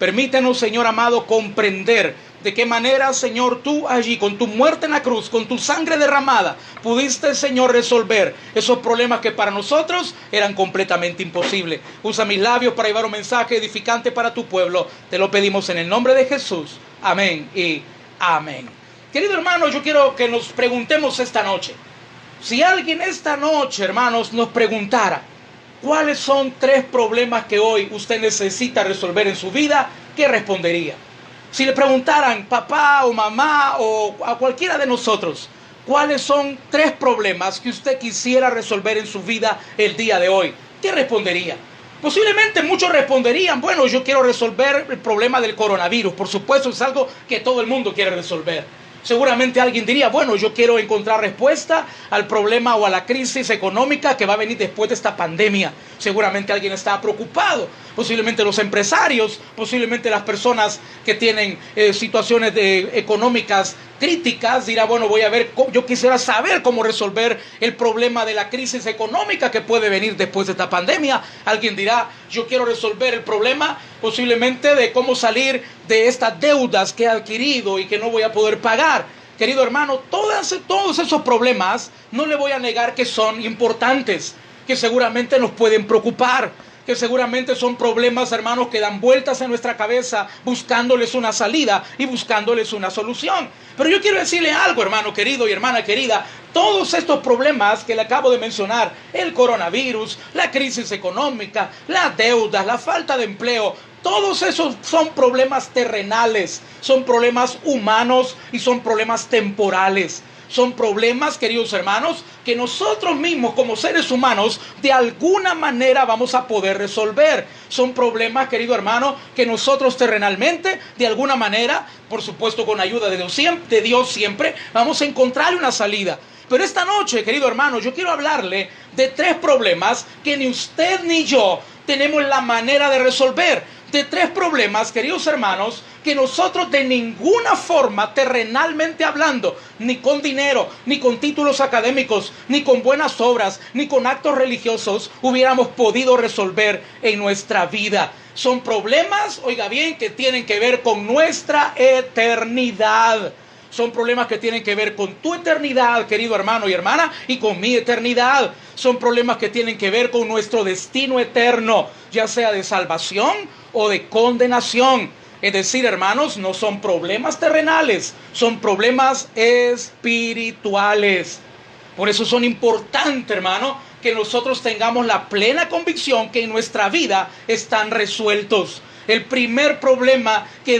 Permítenos, Señor amado, comprender de qué manera, Señor, tú allí, con tu muerte en la cruz, con tu sangre derramada, pudiste, Señor, resolver esos problemas que para nosotros eran completamente imposibles. Usa mis labios para llevar un mensaje edificante para tu pueblo. Te lo pedimos en el nombre de Jesús. Amén y amén. Querido hermano, yo quiero que nos preguntemos esta noche. Si alguien esta noche, hermanos, nos preguntara cuáles son 3 problemas que hoy usted necesita resolver en su vida, ¿qué respondería? Si le preguntaran, papá o mamá o a cualquiera de nosotros, ¿cuáles son 3 problemas que usted quisiera resolver en su vida el día de hoy? ¿Qué respondería? Posiblemente muchos responderían, bueno, yo quiero resolver el problema del coronavirus. Por supuesto, es algo que todo el mundo quiere resolver. Seguramente alguien diría, bueno, yo quiero encontrar respuesta al problema o a la crisis económica que va a venir después de esta pandemia. Seguramente alguien está preocupado. Posiblemente los empresarios, posiblemente las personas que tienen situaciones económicas críticas, dirá, bueno, voy a ver, yo quisiera saber cómo resolver el problema de la crisis económica que puede venir después de esta pandemia. Alguien dirá, yo quiero resolver el problema posiblemente de cómo salir de estas deudas que he adquirido y que no voy a poder pagar. Querido hermano, todos esos problemas, no le voy a negar que son importantes, que seguramente nos pueden preocupar, que seguramente son problemas, hermanos, que dan vueltas en nuestra cabeza buscándoles una salida y buscándoles una solución. Pero yo quiero decirle algo, hermano querido y hermana querida, todos estos problemas que le acabo de mencionar, el coronavirus, la crisis económica, las deudas, la falta de empleo, todos esos son problemas terrenales, son problemas humanos y son problemas temporales. Son problemas, queridos hermanos, que nosotros mismos como seres humanos de alguna manera vamos a poder resolver. Son problemas, querido hermano, que nosotros terrenalmente, de alguna manera, por supuesto con ayuda de Dios siempre, vamos a encontrar una salida. Pero esta noche, querido hermano, yo quiero hablarle de 3 problemas que ni usted ni yo tenemos la manera de resolver. De 3 problemas, queridos hermanos, que nosotros de ninguna forma, terrenalmente hablando, ni con dinero, ni con títulos académicos, ni con buenas obras, ni con actos religiosos, hubiéramos podido resolver en nuestra vida. Son problemas, oiga bien, que tienen que ver con nuestra eternidad. Son problemas que tienen que ver con tu eternidad, querido hermano y hermana, y con mi eternidad. Son problemas que tienen que ver con nuestro destino eterno, ya sea de salvación o de condenación. Es decir, hermanos, no son problemas terrenales, son problemas espirituales. Por eso son importantes, hermano, que nosotros tengamos la plena convicción que en nuestra vida están resueltos. El primer problema que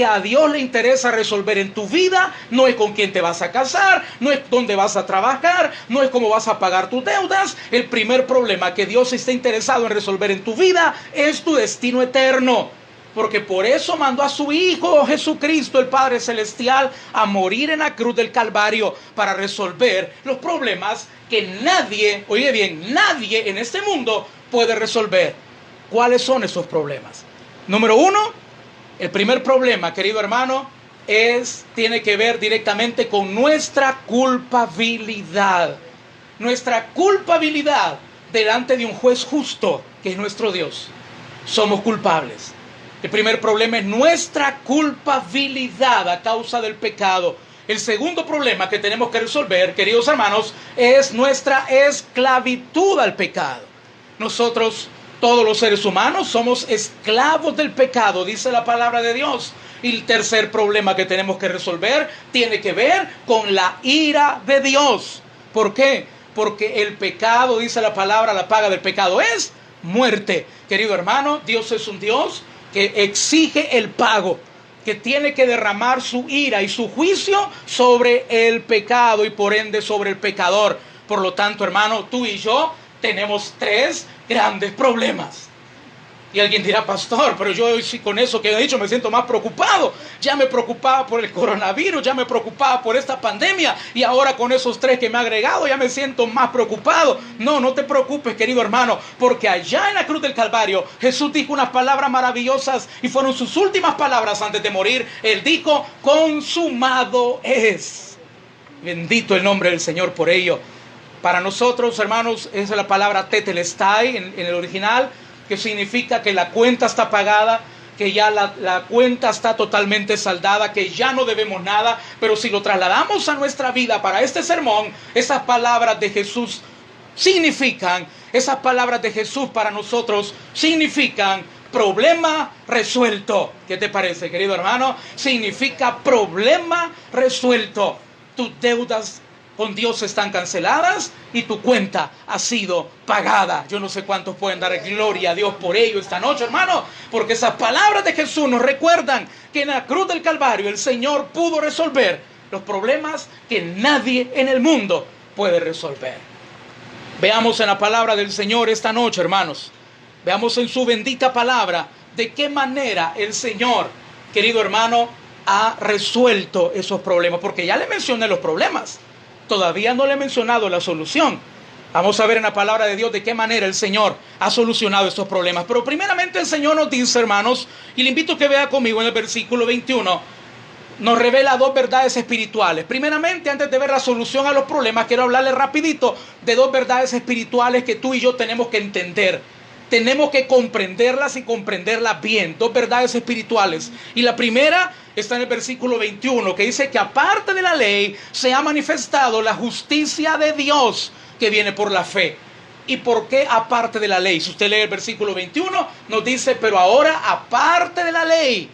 a Dios le interesa resolver en tu vida no es con quién te vas a casar, no es dónde vas a trabajar, no es cómo vas a pagar tus deudas. El primer problema que Dios está interesado en resolver en tu vida es tu destino eterno. Porque por eso mandó a su Hijo Jesucristo, el Padre Celestial, a morir en la cruz del Calvario para resolver los problemas que nadie, oye bien, nadie en este mundo puede resolver. ¿Cuáles son esos problemas? Número 1, el primer problema, querido hermano, tiene que ver directamente con nuestra culpabilidad. Nuestra culpabilidad delante de un juez justo, que es nuestro Dios. Somos culpables. El primer problema es nuestra culpabilidad a causa del pecado. El segundo problema que tenemos que resolver, queridos hermanos, es nuestra esclavitud al pecado. Nosotros, todos los seres humanos, somos esclavos del pecado, dice la palabra de Dios. Y el tercer problema que tenemos que resolver tiene que ver con la ira de Dios. ¿Por qué? Porque el pecado, dice la palabra, la paga del pecado es muerte. Querido hermano, Dios es un Dios que exige el pago, que tiene que derramar su ira y su juicio sobre el pecado y por ende sobre el pecador. Por lo tanto, hermano, tú y yo tenemos 3 grandes problemas. Y alguien dirá, pastor, pero yo con eso que he dicho me siento más preocupado. Ya me preocupaba por el coronavirus, ya me preocupaba por esta pandemia y ahora con esos 3 que me ha agregado ya me siento más preocupado. No te preocupes, querido hermano, porque allá en la cruz del Calvario Jesús dijo unas palabras maravillosas y fueron sus últimas palabras antes de morir. Él dijo, consumado es. Bendito el nombre del Señor por ello. Para nosotros, hermanos, esa es la palabra tetelestai en el original, que significa que la cuenta está pagada, que ya la cuenta está totalmente saldada, que ya no debemos nada. Pero si lo trasladamos a nuestra vida para este sermón, esas palabras de Jesús esas palabras de Jesús para nosotros significan problema resuelto. ¿Qué te parece, querido hermano? Significa problema resuelto. Tus deudas con Dios están canceladas y tu cuenta ha sido pagada. Yo no sé cuántos pueden dar gloria a Dios por ello esta noche, hermano, porque esas palabras de Jesús nos recuerdan que en la cruz del Calvario el Señor pudo resolver los problemas que nadie en el mundo puede resolver. Veamos en la palabra del Señor esta noche, hermanos. Veamos en su bendita palabra de qué manera el Señor, querido hermano, ha resuelto esos problemas. Porque ya le mencioné los problemas. Todavía no le he mencionado la solución. Vamos a ver en la palabra de Dios de qué manera el Señor ha solucionado estos problemas. Pero primeramente el Señor nos dice, hermanos, y le invito a que vea conmigo en el versículo 21, nos revela dos verdades espirituales. Primeramente, antes de ver la solución a los problemas, quiero hablarle rapidito de dos verdades espirituales que tú y yo tenemos que entender. Tenemos que comprenderlas y comprenderlas bien. Dos verdades espirituales. Y la primera está en el versículo 21, que dice que aparte de la ley se ha manifestado la justicia de Dios que viene por la fe. ¿Y por qué aparte de la ley? Si usted lee el versículo 21, nos dice, pero ahora aparte de la ley.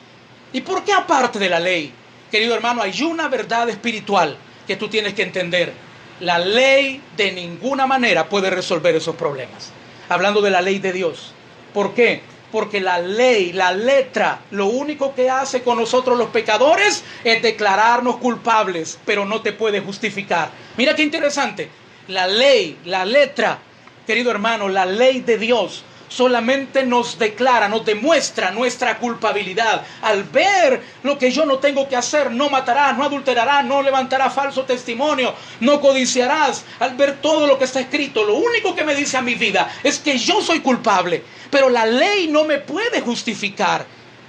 ¿Y por qué aparte de la ley? Querido hermano, hay una verdad espiritual que tú tienes que entender. La ley de ninguna manera puede resolver esos problemas. Hablando de la ley de Dios. ¿Por qué? Porque la ley, la letra, lo único que hace con nosotros los pecadores es declararnos culpables, pero no te puede justificar. Mira qué interesante. La ley, la letra, querido hermano, la ley de Dios solamente nos declara, nos demuestra nuestra culpabilidad. Al ver lo que yo no tengo que hacer, no matarás, no adulterarás, no levantarás falso testimonio, no codiciarás. Al ver todo lo que está escrito, lo único que me dice a mi vida es que yo soy culpable. Pero la ley no me puede justificar.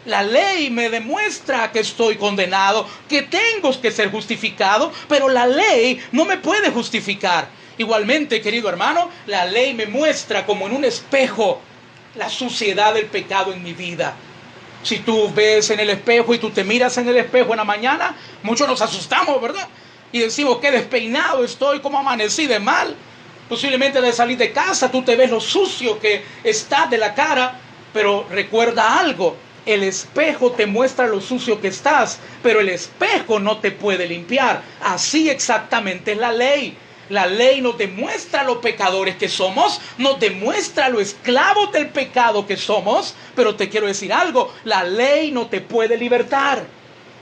La ley me demuestra que estoy condenado, que tengo que ser justificado, pero la ley no me puede justificar. Igualmente, querido hermano, la ley me muestra como en un espejo la suciedad del pecado en mi vida. Si tú ves en el espejo y tú te miras en el espejo en la mañana, muchos nos asustamos, ¿verdad? Y decimos, qué despeinado estoy, cómo amanecí de mal. Posiblemente de salir de casa tú te ves lo sucio que está de la cara, pero recuerda algo, el espejo te muestra lo sucio que estás, pero el espejo no te puede limpiar. Así exactamente es la ley. La ley nos demuestra lo pecadores que somos, nos demuestra lo esclavos del pecado que somos, pero te quiero decir algo, la ley no te puede libertar.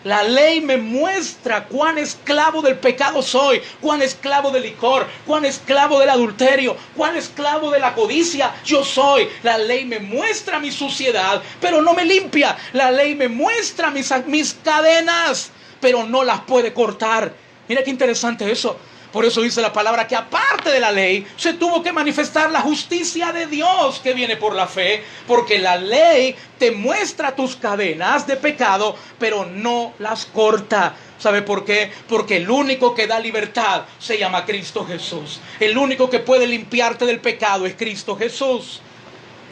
La ley me muestra cuán esclavo del pecado soy, cuán esclavo del licor, cuán esclavo del adulterio, cuán esclavo de la codicia yo soy. La ley me muestra mi suciedad, pero no me limpia. La ley me muestra mis cadenas, pero no las puede cortar. Mira qué interesante eso. Por eso dice la palabra que aparte de la ley se tuvo que manifestar la justicia de Dios que viene por la fe, porque la ley te muestra tus cadenas de pecado, pero no las corta. ¿Sabe por qué? Porque el único que da libertad se llama Cristo Jesús. El único que puede limpiarte del pecado es Cristo Jesús.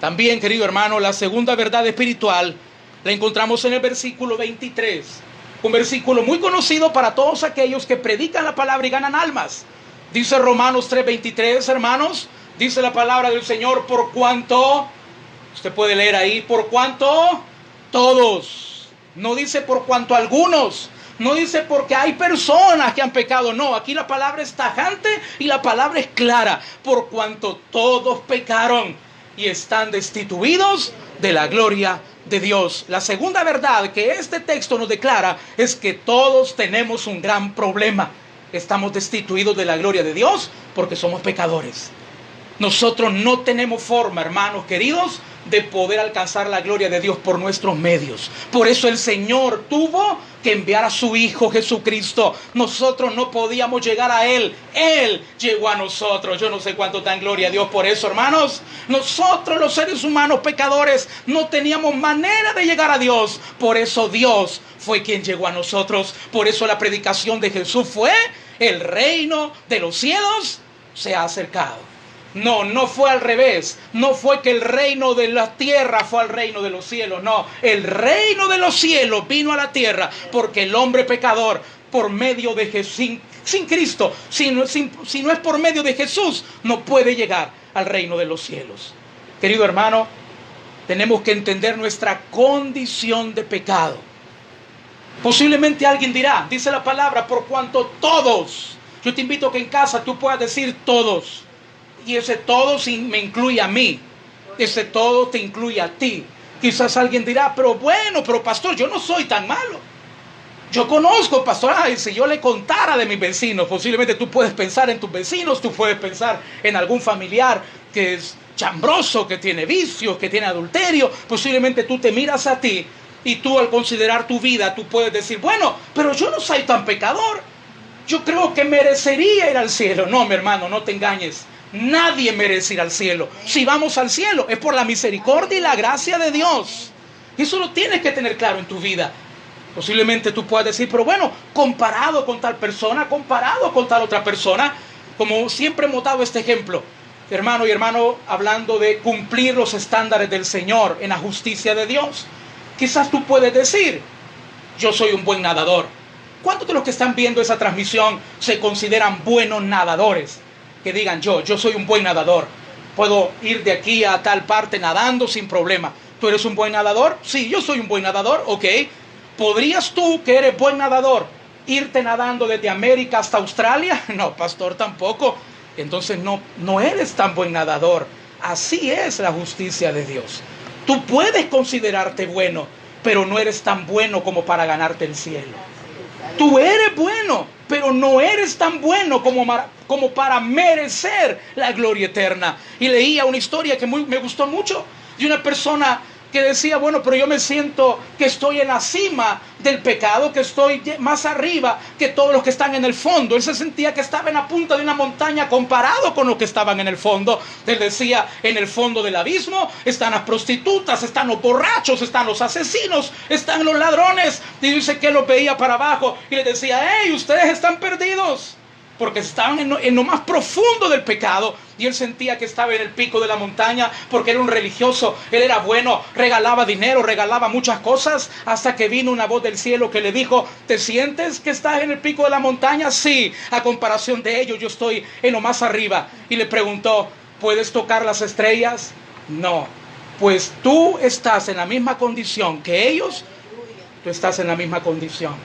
También, querido hermano, la segunda verdad espiritual la encontramos en el versículo 23. Un versículo muy conocido para todos aquellos que predican la palabra y ganan almas. Dice Romanos 3:23, hermanos. Dice la palabra del Señor, por cuanto, usted puede leer ahí, por cuanto todos. No dice por cuanto algunos. No dice porque hay personas que han pecado. No, aquí la palabra es tajante y la palabra es clara. Por cuanto todos pecaron y están destituidos de la gloria de Dios. La segunda verdad que este texto nos declara es que todos tenemos un gran problema. Estamos destituidos de la gloria de Dios porque somos pecadores. Nosotros no tenemos forma, hermanos queridos, de poder alcanzar la gloria de Dios por nuestros medios. Por eso el Señor tuvo que enviar a su Hijo Jesucristo. Nosotros no podíamos llegar a Él. Él llegó a nosotros. Yo no sé cuánto dan gloria a Dios por eso, hermanos. Nosotros los seres humanos pecadores no teníamos manera de llegar a Dios. Por eso Dios fue quien llegó a nosotros. Por eso la predicación de Jesús fue: el reino de los cielos se ha acercado. No, no fue al revés. No fue que el reino de la tierra fue al reino de los cielos. No, el reino de los cielos vino a la tierra porque el hombre pecador, por medio de Jesús, sin Cristo, si no es por medio de Jesús, no puede llegar al reino de los cielos. Querido hermano, tenemos que entender nuestra condición de pecado. Posiblemente alguien dirá, dice la palabra, por cuanto todos. Yo te invito a que en casa tú puedas decir todos. Y ese todo me incluye a mí. Ese todo te incluye a ti. Quizás alguien dirá, pero pastor, yo no soy tan malo. Yo conozco, pastor, si yo le contara de mis vecinos, posiblemente tú puedes pensar en tus vecinos, tú puedes pensar en algún familiar que es chambroso, que tiene vicios, que tiene adulterio. Posiblemente tú te miras a ti y tú al considerar tu vida, tú puedes decir, pero yo no soy tan pecador. Yo creo que merecería ir al cielo. No, mi hermano, no te engañes. Nadie merece ir al cielo. Si vamos al cielo es por la misericordia y la gracia de Dios. Eso lo tienes que tener claro en tu vida. Posiblemente tú puedas decir, pero comparado con tal persona, comparado con tal otra persona, como siempre hemos dado este ejemplo, hermano y hermano, hablando de cumplir los estándares del Señor en la justicia de Dios. Quizás tú puedes decir, yo soy un buen nadador. ¿Cuántos de los que están viendo esa transmisión se consideran buenos nadadores? Que digan, yo soy un buen nadador. Puedo ir de aquí a tal parte nadando sin problema. ¿Tú eres un buen nadador? Sí, yo soy un buen nadador. Ok. ¿Podrías tú, que eres buen nadador, irte nadando desde América hasta Australia? No, pastor, tampoco. Entonces no eres tan buen nadador. Así es la justicia de Dios. Tú puedes considerarte bueno, pero no eres tan bueno como para ganarte el cielo. Tú eres bueno, pero no eres tan bueno como para merecer la gloria eterna. Y leía una historia que me gustó mucho de una persona que decía, pero yo me siento que estoy en la cima del pecado, que estoy más arriba que todos los que están en el fondo. Él se sentía que estaba en la punta de una montaña comparado con los que estaban en el fondo. Él decía, en el fondo del abismo están las prostitutas, están los borrachos, están los asesinos, están los ladrones. Y dice que los veía para abajo y le decía, hey, ustedes están perdidos, porque estaban en lo más profundo del pecado. Y él sentía que estaba en el pico de la montaña porque era un religioso, él era bueno, regalaba dinero, regalaba muchas cosas, hasta que vino una voz del cielo que le dijo, ¿te sientes que estás en el pico de la montaña? Sí, a comparación de ellos yo estoy en lo más arriba. Y le preguntó, ¿puedes tocar las estrellas? No, pues tú estás en la misma condición que ellos, tú estás en la misma condición.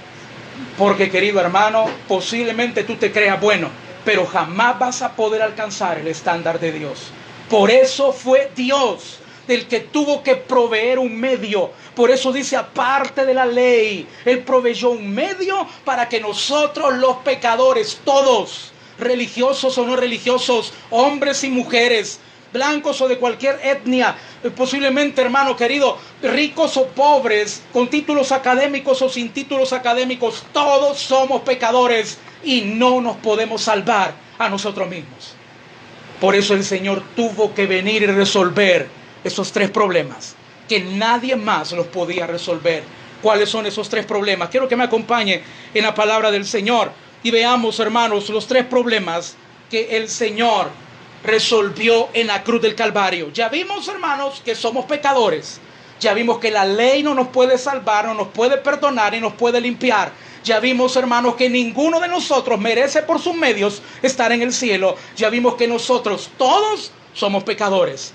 Porque, querido hermano, posiblemente tú te creas bueno, pero jamás vas a poder alcanzar el estándar de Dios. Por eso fue Dios el que tuvo que proveer un medio. Por eso dice, aparte de la ley, Él proveyó un medio para que nosotros los pecadores, todos, religiosos o no religiosos, hombres y mujeres, blancos o de cualquier etnia, posiblemente, hermano querido, ricos o pobres, con títulos académicos o sin títulos académicos, todos somos pecadores y no nos podemos salvar a nosotros mismos. Por eso el Señor tuvo que venir y resolver esos tres problemas que nadie más los podía resolver. ¿Cuáles son esos tres problemas? Quiero que me acompañe en la palabra del Señor y veamos, hermanos, los tres problemas que el Señor resolvió en la cruz del Calvario. Ya vimos, hermanos, que somos pecadores. Ya vimos que la ley no nos puede salvar, no nos puede perdonar y nos puede limpiar. Ya vimos, hermanos, que ninguno de nosotros merece por sus medios estar en el cielo. Ya vimos que nosotros todos somos pecadores.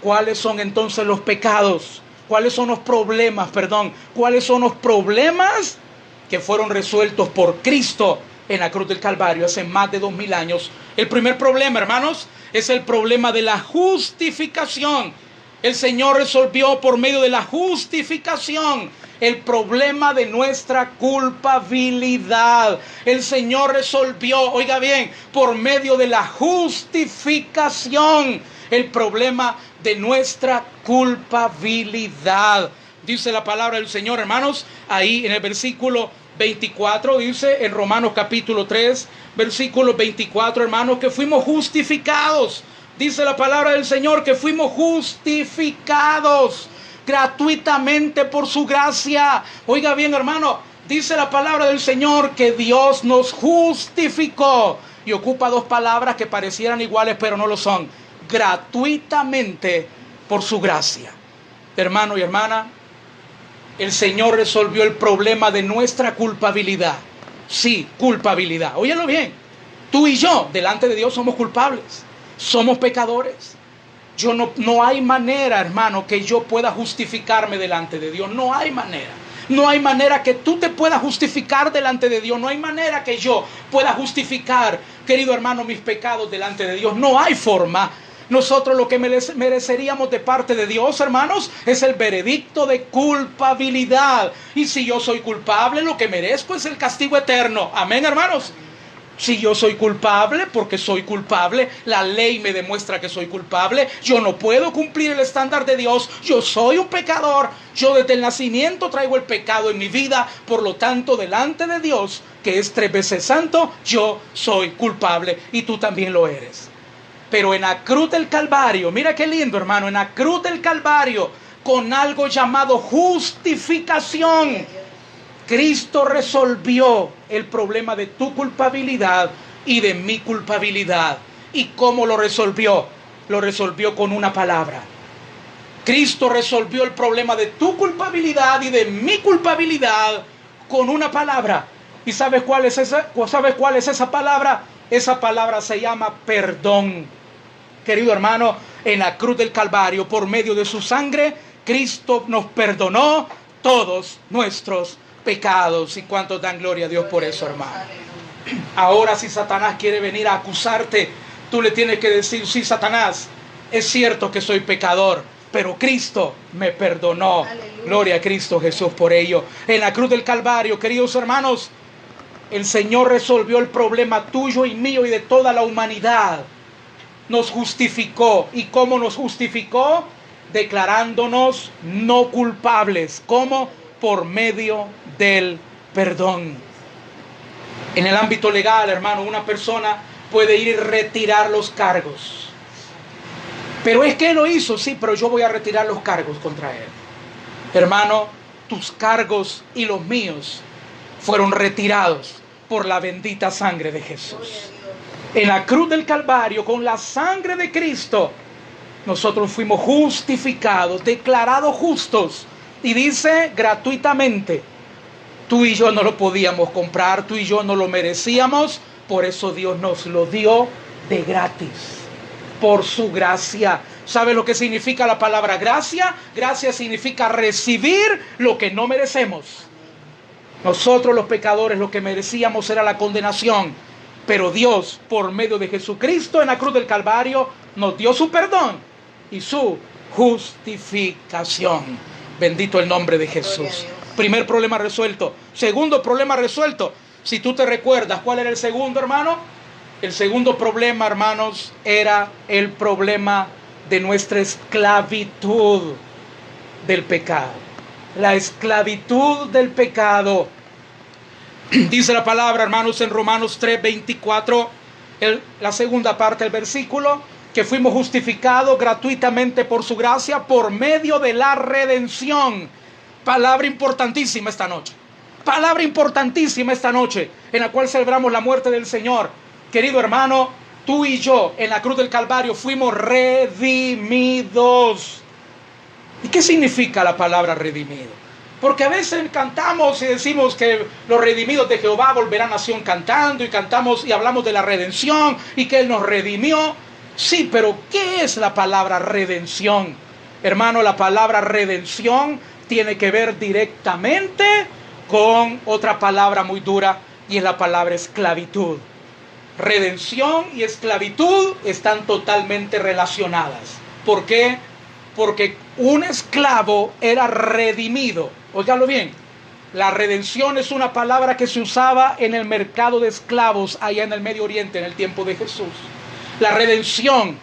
¿Cuáles son entonces los pecados? ¿Cuáles son los problemas? ¿Cuáles son los problemas que fueron resueltos por Cristo en la cruz del Calvario hace más de 2000 años? El primer problema, hermanos, es el problema de la justificación. El Señor resolvió por medio de la justificación el problema de nuestra culpabilidad. El Señor resolvió, oiga bien, por medio de la justificación el problema de nuestra culpabilidad. Dice la palabra del Señor, hermanos, ahí en el versículo 24, dice en Romanos capítulo 3, versículo 24, hermanos, que fuimos justificados. Dice la palabra del Señor que fuimos justificados gratuitamente por su gracia. Oiga bien, hermano, dice la palabra del Señor que Dios nos justificó y ocupa dos palabras que parecieran iguales, pero no lo son. Gratuitamente por su gracia. Hermano y hermana, el Señor resolvió el problema de nuestra culpabilidad. Sí, culpabilidad. Óyelo bien. Tú y yo, delante de Dios, somos culpables. Somos pecadores. No hay manera, hermano, que yo pueda justificarme delante de Dios. No hay manera. No hay manera que tú te puedas justificar delante de Dios. No hay manera que yo pueda justificar, querido hermano, mis pecados delante de Dios. No hay forma. Nosotros lo que mereceríamos de parte de Dios, hermanos, es el veredicto de culpabilidad. Y si yo soy culpable, lo que merezco es el castigo eterno. Amén, hermanos. Si yo soy culpable, porque soy culpable, la ley me demuestra que soy culpable, yo no puedo cumplir el estándar de Dios, yo soy un pecador, yo desde el nacimiento traigo el pecado en mi vida, por lo tanto, delante de Dios, que es 3 veces santo, yo soy culpable y tú también lo eres. Pero en la cruz del Calvario, mira qué lindo, hermano, en la cruz del Calvario, con algo llamado justificación, Cristo resolvió el problema de tu culpabilidad y de mi culpabilidad. ¿Y cómo lo resolvió? Lo resolvió con una palabra. Cristo resolvió el problema de tu culpabilidad y de mi culpabilidad con una palabra. ¿Y sabes cuál es esa? ¿Sabes cuál es esa palabra? Esa palabra se llama perdón. Querido hermano, en la cruz del Calvario, por medio de su sangre, Cristo nos perdonó todos nuestros pecados. ¿Y cuántos dan gloria a Dios por eso, hermano? Ahora, si Satanás quiere venir a acusarte, tú le tienes que decir: sí, Satanás, es cierto que soy pecador, pero Cristo me perdonó. Aleluya. Gloria a Cristo Jesús por ello. En la cruz del Calvario, queridos hermanos, el Señor resolvió el problema tuyo y mío y de toda la humanidad. Nos justificó. ¿Y cómo nos justificó? Declarándonos no culpables. ¿Cómo? Por medio del perdón. En el ámbito legal, hermano, una persona puede ir y retirar los cargos. Pero es que él lo hizo, sí, pero yo voy a retirar los cargos contra él. Hermano, tus cargos y los míos fueron retirados por la bendita sangre de Jesús. En la cruz del Calvario, con la sangre de Cristo, nosotros fuimos justificados, declarados justos. Y dice gratuitamente. Tú y yo no lo podíamos comprar, tú y yo no lo merecíamos, por eso Dios nos lo dio de gratis, por su gracia. ¿Sabe lo que significa la palabra gracia? Gracia significa recibir lo que no merecemos. Nosotros los pecadores lo que merecíamos era la condenación, pero Dios, por medio de Jesucristo en la cruz del Calvario, nos dio su perdón y su justificación. Bendito el nombre de Jesús. Primer problema resuelto. Segundo problema resuelto. Si tú te recuerdas, ¿cuál era el segundo, hermano? El segundo problema, hermanos, era el problema de nuestra esclavitud del pecado. La esclavitud del pecado. Dice la palabra, hermanos, en Romanos 3:24, la segunda parte del versículo, que fuimos justificados gratuitamente por su gracia por medio de la redención. Palabra importantísima esta noche. Palabra importantísima esta noche, en la cual celebramos la muerte del Señor. Querido hermano, tú y yo en la cruz del Calvario fuimos redimidos. ¿Y qué significa la palabra redimido? Porque a veces cantamos y decimos que los redimidos de Jehová volverán a Sión cantando, y cantamos y hablamos de la redención y que Él nos redimió. Sí, pero ¿qué es la palabra redención? Hermano, la palabra redención tiene que ver directamente con otra palabra muy dura, y es la palabra esclavitud. Redención y esclavitud están totalmente relacionadas. ¿Por qué? Porque un esclavo era redimido. Óigalo bien. La redención es una palabra que se usaba en el mercado de esclavos allá en el Medio Oriente en el tiempo de Jesús. La redención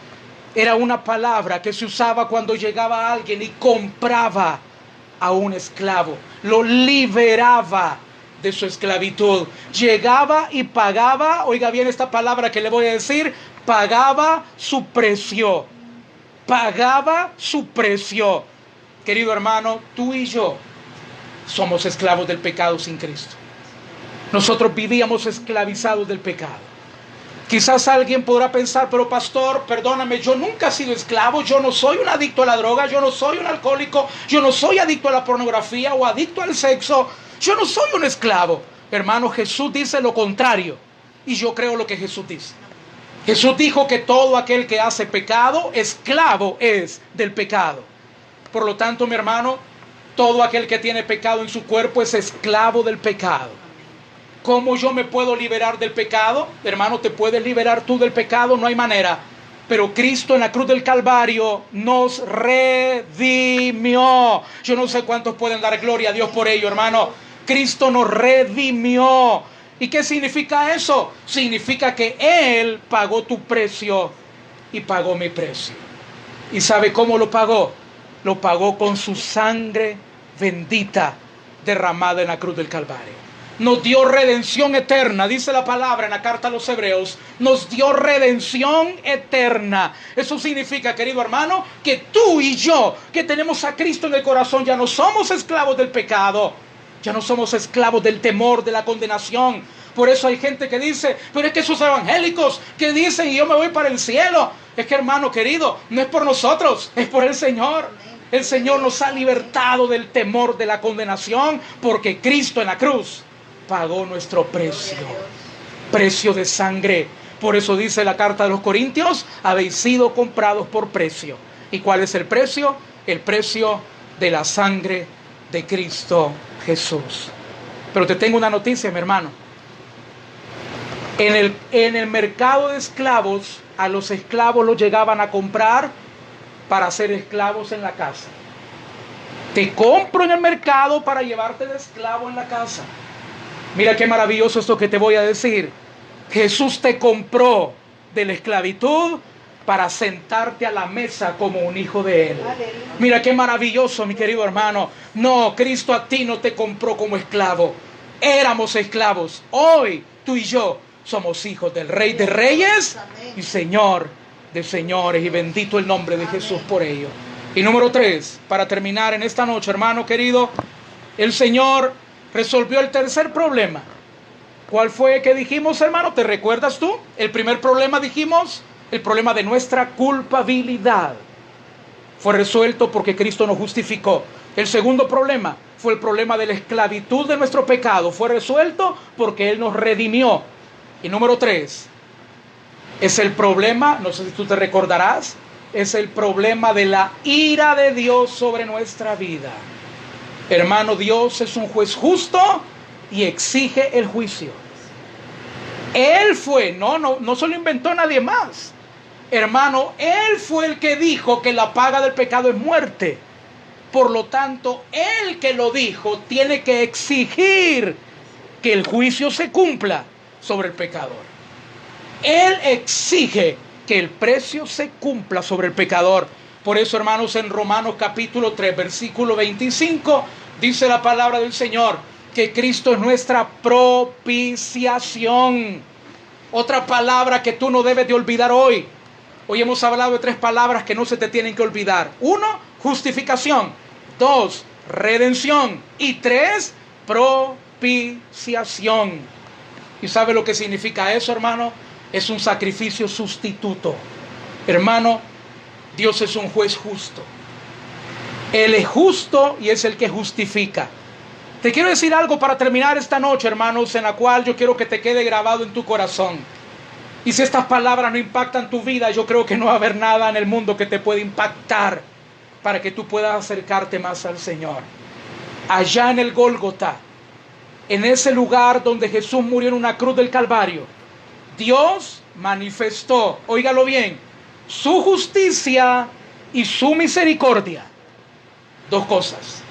era una palabra que se usaba cuando llegaba alguien y compraba a un esclavo, lo liberaba de su esclavitud. Llegaba y pagaba, oiga bien esta palabra que le voy a decir, pagaba su precio. Pagaba su precio. Querido hermano, tú y yo somos esclavos del pecado sin Cristo. Nosotros vivíamos esclavizados del pecado. Quizás alguien podrá pensar, pero pastor, perdóname, yo nunca he sido esclavo, yo no soy un adicto a la droga, yo no soy un alcohólico, yo no soy adicto a la pornografía o adicto al sexo, yo no soy un esclavo. Hermano, Jesús dice lo contrario, y yo creo lo que Jesús dice. Jesús dijo que todo aquel que hace pecado, esclavo es del pecado. Por lo tanto, mi hermano, todo aquel que tiene pecado en su cuerpo es esclavo del pecado. ¿Cómo yo me puedo liberar del pecado? Hermano, ¿te puedes liberar tú del pecado? No hay manera. Pero Cristo en la cruz del Calvario nos redimió. Yo no sé cuántos pueden dar gloria a Dios por ello, hermano. Cristo nos redimió. ¿Y qué significa eso? Significa que Él pagó tu precio y pagó mi precio. ¿Y sabe cómo lo pagó? Lo pagó con su sangre bendita derramada en la cruz del Calvario. Nos dio redención eterna, dice la palabra en la carta a los Hebreos. Nos dio redención eterna. Eso significa, querido hermano, que tú y yo, que tenemos a Cristo en el corazón, ya no somos esclavos del pecado. Ya no somos esclavos del temor, de la condenación. Por eso hay gente que dice, pero es que esos evangélicos que dicen y yo me voy para el cielo. Es que, hermano querido, no es por nosotros, es por el Señor. El Señor nos ha libertado del temor, de la condenación, porque Cristo en la cruz pagó nuestro precio, precio de sangre. Por eso dice la carta de los Corintios, habéis sido comprados por precio. ¿Y cuál es el precio? El precio de la sangre de Cristo Jesús. Pero te tengo una noticia, mi hermano. En el mercado de esclavos, a los esclavos los llegaban a comprar para ser esclavos en la casa. Te compro en el mercado para llevarte de esclavo en la casa. Mira qué maravilloso esto que te voy a decir. Jesús te compró de la esclavitud para sentarte a la mesa como un hijo de Él. Mira qué maravilloso, mi querido hermano. No, Cristo a ti no te compró como esclavo. Éramos esclavos. Hoy tú y yo somos hijos del Rey de Reyes y Señor de señores. Y bendito el nombre de Jesús por ello. Y número 3, para terminar en esta noche, hermano querido, el Señor resolvió el tercer problema. ¿Cuál fue que dijimos, hermano? ¿Te recuerdas tú? El primer problema dijimos, el problema de nuestra culpabilidad. Fue resuelto porque Cristo nos justificó. El segundo problema fue el problema de la esclavitud de nuestro pecado. Fue resuelto porque Él nos redimió. Y número 3, es el problema, no sé si tú te recordarás, es el problema de la ira de Dios sobre nuestra vida. Hermano, Dios es un juez justo y exige el juicio. Él fue, no se lo inventó nadie más. Hermano, Él fue el que dijo que la paga del pecado es muerte. Por lo tanto, Él que lo dijo tiene que exigir que el juicio se cumpla sobre el pecador. Él exige que el precio se cumpla sobre el pecador. Por eso, hermanos, en Romanos capítulo 3, versículo 25, dice la palabra del Señor que Cristo es nuestra propiciación. Otra palabra que tú no debes de olvidar hoy. Hoy hemos hablado de 3 palabras que no se te tienen que olvidar. 1, justificación. 2, redención. Y 3, propiciación. ¿Y sabe lo que significa eso, hermano? Es un sacrificio sustituto. Hermano, Dios es un juez justo. Él es justo y es el que justifica. Te quiero decir algo para terminar esta noche, hermanos, en la cual yo quiero que te quede grabado en tu corazón. Y si estas palabras no impactan tu vida, yo creo que no va a haber nada en el mundo que te pueda impactar para que tú puedas acercarte más al Señor. Allá en el Gólgota, en ese lugar donde Jesús murió en una cruz del Calvario, Dios manifestó, óigalo bien, su justicia y su misericordia. 2 cosas.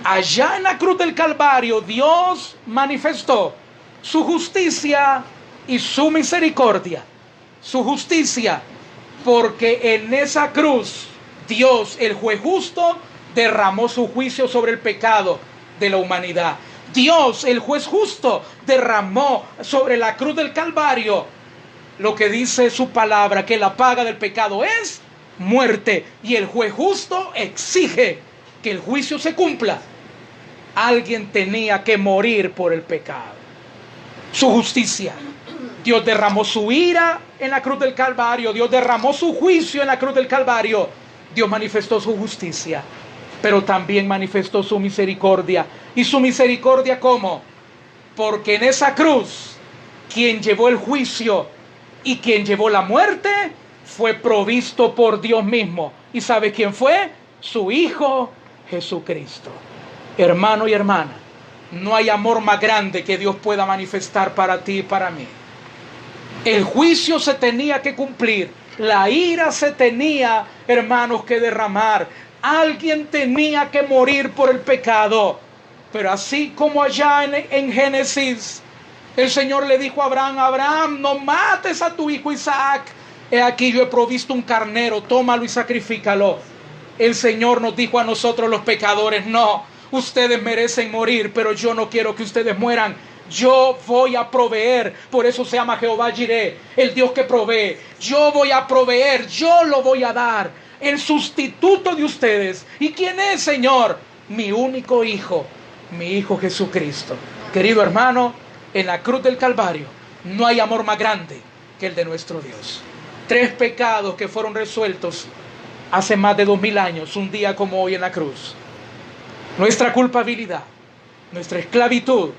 Allá en la cruz del Calvario, Dios manifestó su justicia y su misericordia. Su justicia, porque en esa cruz, Dios, el juez justo, derramó su juicio sobre el pecado de la humanidad. Dios, el juez justo, derramó sobre la cruz del Calvario lo que dice su palabra, que la paga del pecado es muerte. Y el juez justo exige que el juicio se cumpla. Alguien tenía que morir por el pecado. Su justicia. Dios derramó su ira en la cruz del Calvario. Dios derramó su juicio en la cruz del Calvario. Dios manifestó su justicia, pero también manifestó su misericordia. ¿Y su misericordia cómo? Porque en esa cruz, quien llevó el juicio y quien llevó la muerte fue provisto por Dios mismo. ¿Y sabe quién fue? Su Hijo Jesucristo. Hermano y hermana, no hay amor más grande que Dios pueda manifestar para ti y para mí. El juicio se tenía que cumplir. La ira se tenía, hermanos, que derramar. Alguien tenía que morir por el pecado. Pero así como allá en Génesis, el Señor le dijo a Abraham: Abraham, no mates a tu hijo Isaac. He aquí yo he provisto un carnero, tómalo y sacrifícalo. El Señor nos dijo a nosotros los pecadores: no, ustedes merecen morir, pero yo no quiero que ustedes mueran. Yo voy a proveer. Por eso se llama Jehová Jireh, el Dios que provee. Yo voy a proveer, yo lo voy a dar, el sustituto de ustedes. ¿Y quién es, Señor? Mi único hijo, mi Hijo Jesucristo. Querido hermano, en la cruz del Calvario no hay amor más grande que el de nuestro Dios. 3 pecados que fueron resueltos hace más de 2000 años, un día como hoy en la cruz. Nuestra culpabilidad, nuestra esclavitud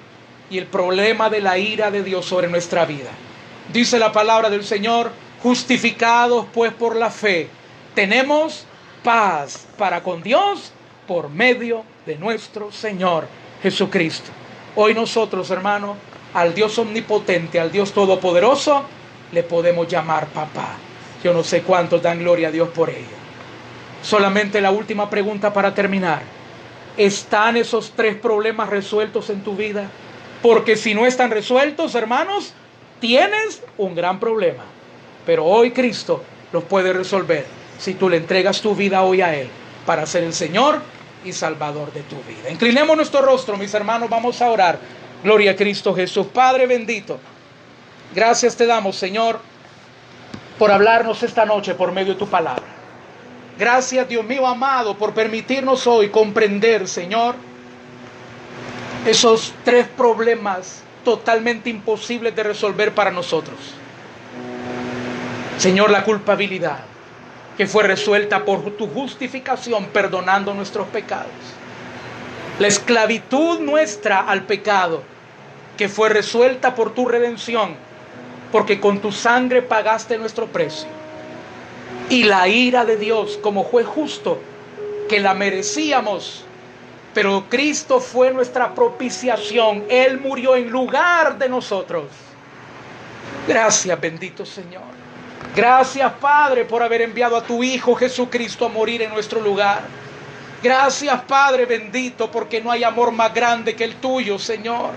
y el problema de la ira de Dios sobre nuestra vida. Dice la palabra del Señor: justificados pues por la fe, tenemos paz para con Dios por medio de nuestro Señor Jesucristo. Hoy nosotros, hermanos, al Dios omnipotente, al Dios todopoderoso, le podemos llamar papá. Yo no sé cuántos dan gloria a Dios por ello. Solamente la última pregunta para terminar: ¿están esos 3 problemas resueltos en tu vida? Porque si no están resueltos, hermanos, tienes un gran problema. Pero hoy Cristo los puede resolver si tú le entregas tu vida hoy a Él para ser el Señor y Salvador de tu vida. Inclinemos nuestro rostro, mis hermanos, vamos a orar. Gloria a Cristo Jesús. Padre bendito, gracias te damos, Señor, por hablarnos esta noche por medio de tu palabra. Gracias, Dios mío amado, por permitirnos hoy comprender, Señor, esos 3 problemas totalmente imposibles de resolver para nosotros. Señor, la culpabilidad, que fue resuelta por tu justificación, perdonando nuestros pecados. La esclavitud nuestra al pecado, que fue resuelta por tu redención, porque con tu sangre pagaste nuestro precio. Y la ira de Dios como juez justo, que la merecíamos, pero Cristo fue nuestra propiciación. Él murió en lugar de nosotros. Gracias, bendito Señor. Gracias, Padre, por haber enviado a tu Hijo Jesucristo a morir en nuestro lugar. Gracias, Padre bendito, porque no hay amor más grande que el tuyo, Señor.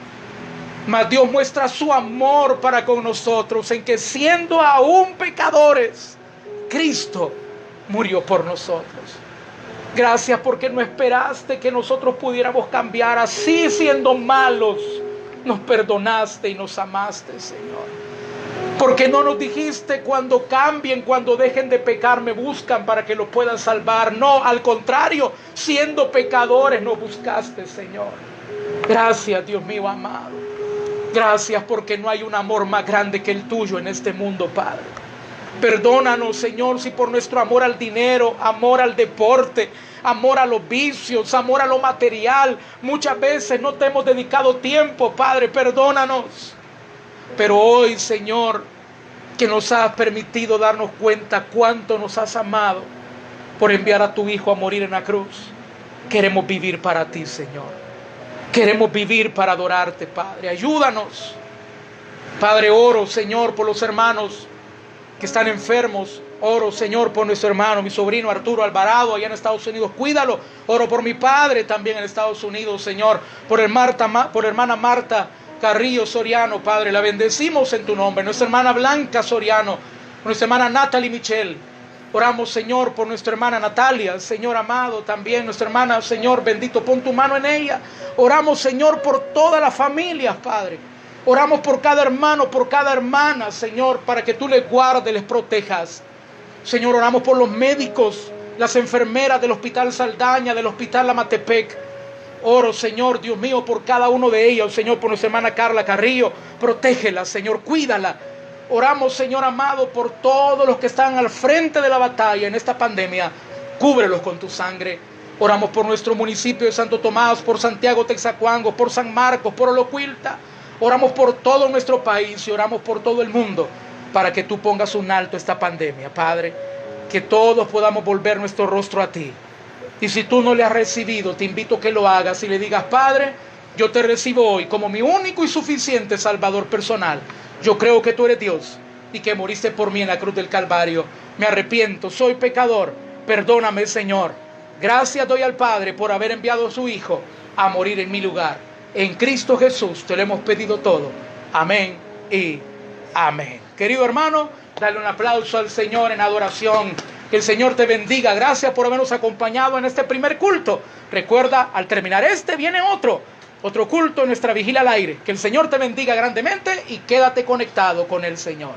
Mas Dios muestra su amor para con nosotros en que, siendo aún pecadores, Cristo murió por nosotros. Gracias porque no esperaste que nosotros pudiéramos cambiar. Así, siendo malos, nos perdonaste y nos amaste, Señor. Porque no nos dijiste: cuando cambien, cuando dejen de pecar, me buscan para que lo puedan salvar. No, al contrario, siendo pecadores nos buscaste, Señor. Gracias, Dios mío amado. Gracias porque no hay un amor más grande que el tuyo en este mundo, Padre. Perdónanos, Señor, si por nuestro amor al dinero, amor al deporte, amor a los vicios, amor a lo material, muchas veces no te hemos dedicado tiempo, Padre. Perdónanos. Pero hoy, Señor, que nos has permitido darnos cuenta cuánto nos has amado por enviar a tu Hijo a morir en la cruz, queremos vivir para ti, Señor. Queremos vivir para adorarte, Padre. Ayúdanos. Padre, oro, Señor, por los hermanos que están enfermos. Oro, Señor, por nuestro hermano, mi sobrino Arturo Alvarado, allá en Estados Unidos. Cuídalo. Oro por mi padre también en Estados Unidos, Señor. Por hermana Marta Carrillo Soriano, Padre. La bendecimos en tu nombre. Nuestra hermana Blanca Soriano. Nuestra hermana Natalie Michel. Oramos, Señor, por nuestra hermana Natalia, Señor amado, también nuestra hermana, Señor bendito, pon tu mano en ella. Oramos, Señor, por todas las familias, Padre. Oramos por cada hermano, por cada hermana, Señor, para que tú les guardes, les protejas. Señor, oramos por los médicos, las enfermeras del Hospital Saldaña, del Hospital Amatepec. Oro, Señor, Dios mío, por cada uno de ellos, Señor, por nuestra hermana Carla Carrillo. Protégela, Señor, cuídala. Oramos, Señor amado, por todos los que están al frente de la batalla en esta pandemia. Cúbrelos con tu sangre. Oramos por nuestro municipio de Santo Tomás, por Santiago Texacuango, por San Marcos, por Olocuilta. Oramos por todo nuestro país y oramos por todo el mundo para que tú pongas un alto a esta pandemia, Padre. Que todos podamos volver nuestro rostro a ti. Y si tú no le has recibido, te invito a que lo hagas y le digas: Padre, yo te recibo hoy como mi único y suficiente Salvador personal. Yo creo que tú eres Dios y que moriste por mí en la cruz del Calvario. Me arrepiento, soy pecador. Perdóname, Señor. Gracias doy al Padre por haber enviado a su Hijo a morir en mi lugar. En Cristo Jesús te lo hemos pedido todo. Amén y amén. Querido hermano, dale un aplauso al Señor en adoración. Que el Señor te bendiga. Gracias por habernos acompañado en este primer culto. Recuerda, al terminar viene otro culto en nuestra vigilia al aire. Que el Señor te bendiga grandemente y quédate conectado con el Señor.